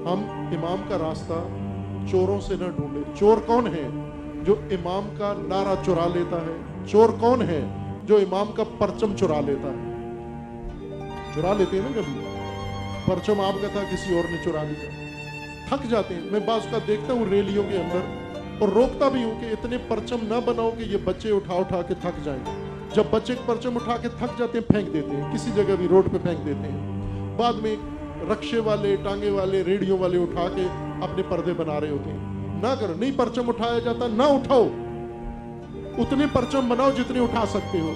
ہم امام کا راستہ چوروں سے نہ ڈھونڈے. چور کون ہے؟ جو امام کا نعرہ چرا لیتا ہے. چور کون ہے؟ جو امام کا پرچم چرا لیتا ہے. چرا لیتے ہیں نا کبھی. پرچم آپ کا تھا، کسی اور نے چرا لیا. تھک جاتے ہیں. میں بعض کا دیکھتا ہوں ریلیوں کے اندر اور روکتا بھی ہوں کہ اتنے پرچم نہ بناؤ کہ یہ بچے اٹھا کے تھک جائیں. جب بچے پرچم اٹھا کے تھک جاتے ہیں پھینک دیتے ہیں کسی جگہ بھی، روڈ پہ پھینک دیتے ہیں. بعد میں رکشے والے، ٹانگے والے، ریڑیوں والے اٹھا کے اپنے پردے بنا رہے ہوتے ہیں. نہ کرو. نہیں پرچم اٹھایا جاتا، نہ اٹھاؤ. اتنے پرچم بناؤ جتنے اٹھا سکتے ہو.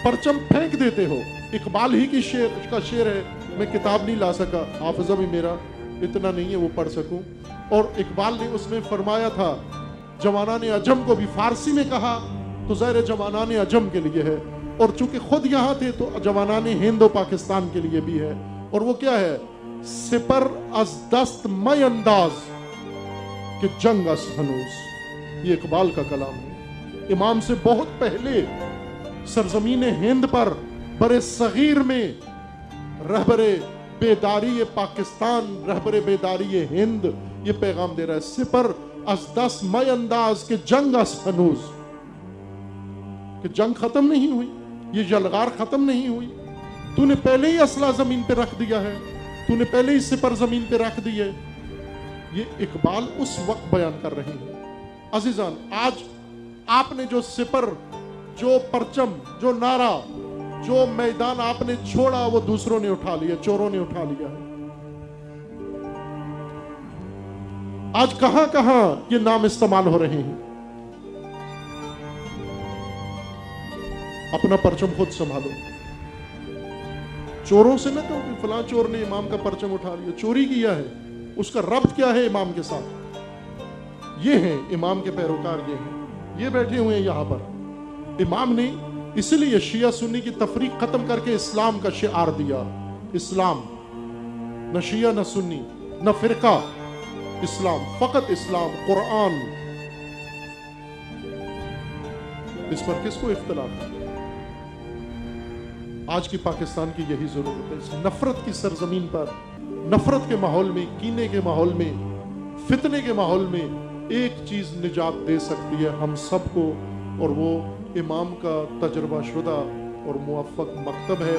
پرچم پھینک دیتے ہو. اقبال ہی کی شعر ہے. میں کتاب نہیں لا سکا، حافظہ بھی میرا اتنا نہیں ہے وہ پڑھ سکوں. اور اقبال نے اس میں فرمایا تھا جوانان عجم کو بھی فارسی میں کہا تو ظاہر جوانان عجم کے لیے ہے، اور چونکہ خود یہاں تھے تو جوانان ہند و پاکستان کے لیے بھی ہے. اور وہ کیا ہے؟ سپر از دست مئی انداز کہ جنگ از ہنوز. یہ اقبال کا کلام ہے. امام سے بہت پہلے سرزمین ہند پر برے صغیر میں رہبر بیداری پاکستان، رہبر بیداری ہند یہ پیغام دے رہا ہے. سپر از دست مئی انداز کہ جنگ از ہنوز، کہ جنگ ختم نہیں ہوئی، یہ یلغار ختم نہیں ہوئی. تو نے پہلے ہی اسلحہ زمین پہ رکھ دیا ہے، تو نے پہلے ہی سپر زمین پہ رکھ دی ہے. یہ اقبال اس وقت بیان کر رہے ہیں. عزیزان، آج آپ نے جو سپر، جو پرچم، جو نعرہ، جو میدان آپ نے چھوڑا وہ دوسروں نے اٹھا لیا، چوروں نے اٹھا لیا ہے. آج کہاں کہاں یہ نام استعمال ہو رہے ہیں. اپنا پرچم خود سنبھالو. چوروں سے نہ کہو کہ فلاں چور نے امام کا پرچم اٹھا لیا. چوری کیا ہے، اس کا ربط کیا ہے امام کے ساتھ؟ یہ ہیں امام کے پیروکار، یہ ہیں، یہ بیٹھے ہوئے ہیں یہاں پر. امام نے اسی لیے شیعہ سنی کی تفریق ختم کر کے اسلام کا شعار دیا. اسلام، نہ شیعہ نہ سنی نہ فرقہ، اسلام، فقط اسلام، قرآن. اس پر کس کو اختلاف ہے؟ آج کی پاکستان کی یہی ضرورت ہے. اس نفرت کی سرزمین پر، نفرت کے ماحول میں، کینے کے ماحول میں، فتنے کے ماحول میں ایک چیز نجات دے سکتی ہے ہم سب کو، اور وہ امام کا تجربہ شدہ اور موفق مکتب ہے.